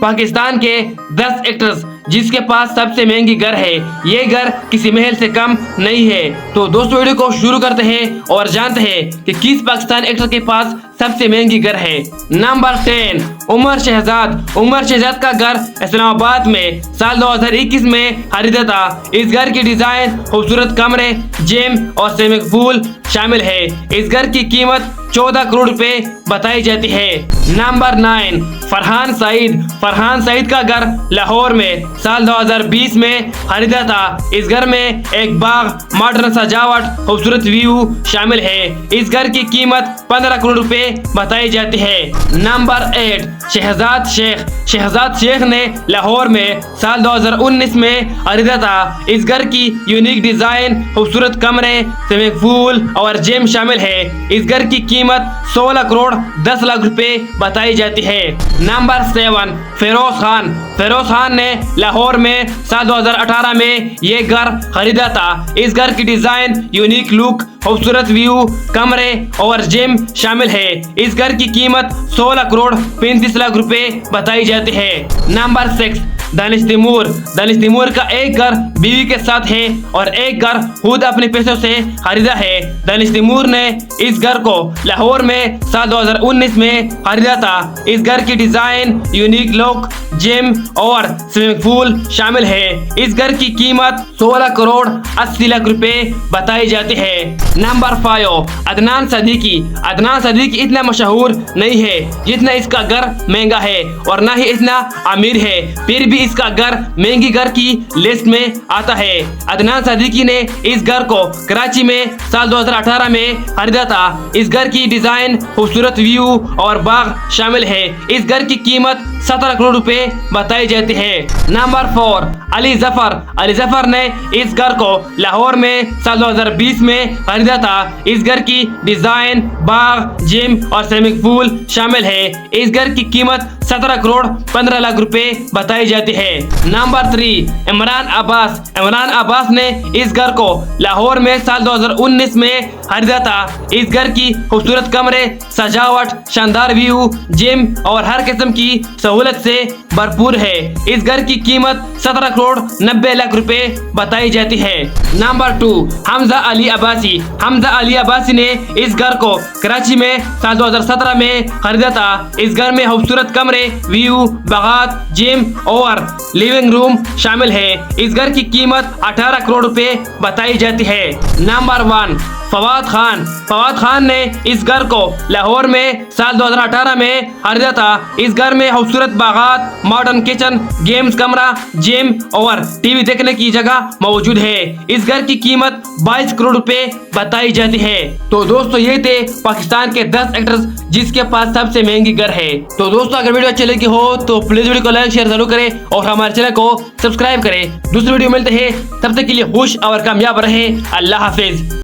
पाकिस्तान के 10 एक्टर्स जिसके पास सबसे महंगी घर है। ये घर किसी महल से कम नहीं है। तो दोस्तों वीडियो को शुरू करते हैं और जानते हैं कि किस पाकिस्तान एक्टर के पास सबसे महंगी घर है। नंबर 10 उमर शहजाद। उमर शहजाद का घर इस्लामाबाद में साल 2021 में खरीदा था। इस घर की डिजाइन, खूबसूरत कमरे, जिम और स्विमिंग पूल शामिल है। इस घर की कीमत 14 करोड़ रुपए बताई जाती है। नंबर 9 फरहान सईद। फरहान सईद का घर लाहौर में साल 2020 में खरीदा था। इस घर में एक बाग, मॉडर्न सजावट, खूबसूरत व्यू शामिल है। इस घर की कीमत 15 करोड़ रुपए बताई जाती है। नंबर 8 शहजाद शेख। शहजाद शेख ने लाहौर में साल 2019 में खरीदा था। इस घर की यूनिक डिजाइन, खूबसूरत कमरे, स्विमिंग पूल और जिम शामिल है। इस घर की कीमत 16 करोड़ 10 लाख रुपए बताई जाती है। नंबर 7 फिरोज खान। फिरोज खान ने लाहौर में साल 2018 में ये घर खरीदा था। इस घर की डिजाइन, यूनिक लुक, खूबसूरत व्यू, कमरे और जिम शामिल है। इस घर की कीमत 16 करोड़ 35 लाख रुपए बताई जाती है। नंबर 6 दानिश तैमूर। दानिश तैमूर का एक घर बीवी के साथ है और एक घर खुद अपने पैसों से खरीदा है। दानिश तैमूर ने इस घर को लाहौर में साल 2019 में खरीदा था। इस घर की डिजाइन, यूनिक लुक, जिम और स्विमिंग पूल शामिल है। इस घर की कीमत 16 करोड़ 80 लाख रुपए बताई जाती है। नंबर 5 अदनान सदीकी। अदनान सदीकी इतना मशहूर नहीं है जितना इसका घर महंगा है और ना ही इतना अमीर है, फिर भी इसका घर महंगी घर की लिस्ट में आता है। अदनान सदीकी ने इस घर को कराची में साल 2018 में खरीदा था। इस घर की डिजाइन, खूबसूरत व्यू और बाग शामिल है। इस घर की कीमत 17 करोड़ रुपए बताई जाती है। नंबर 4 अली जफर। अली जफर ने इस घर को लाहौर में साल 2020 में खरीदा था। इस घर की डिजाइन, बाग, जिम और स्विमिंग पूल शामिल है। इस घर की कीमत 17 करोड़ 15 लाख रुपए बताई जाती है। नंबर 3 इमरान अब्बास। इमरान अब्बास ने इस घर को लाहौर में साल 2019 में खरीदा था। इस घर की खूबसूरत कमरे, सजावट, शानदार व्यू, जिम और हर किस्म की सहूलत से भरपूर है। इस घर की कीमत 17 करोड़ 90 लाख रुपए बताई जाती है। नंबर 2 हमजा अली अब्बासी। हमजा अली अब्बासी ने इस घर को कराची में साल 2017 में खरीदा था। इस घर में खूबसूरत कमरे, व्यू, बागात, जिम और लिविंग रूम शामिल है। इस घर की कीमत 18 करोड़ रुपए बताई जाती है। नंबर 1 फवाद खान। फवाद खान ने इस घर को लाहौर में साल 2018 में खरीदा था। इस घर में खूबसूरत बागात, मॉडर्न किचन, गेम्स कमरा, जिम और टीवी देखने की जगह मौजूद है। इस घर की कीमत 22 करोड़ रुपए बताई जाती है। तो दोस्तों ये थे पाकिस्तान के 10 एक्टर्स जिसके पास सबसे महंगी घर है। तो दोस्तों अगर वीडियो अच्छी लगी हो तो प्लीज वीडियो को लाइक शेयर जरूर करें और हमारे चैनल को सब्सक्राइब करें। दूसरी वीडियो मिलते हैं, तब तक के लिए खुश और कामयाब रहे। अल्लाह हाफिज।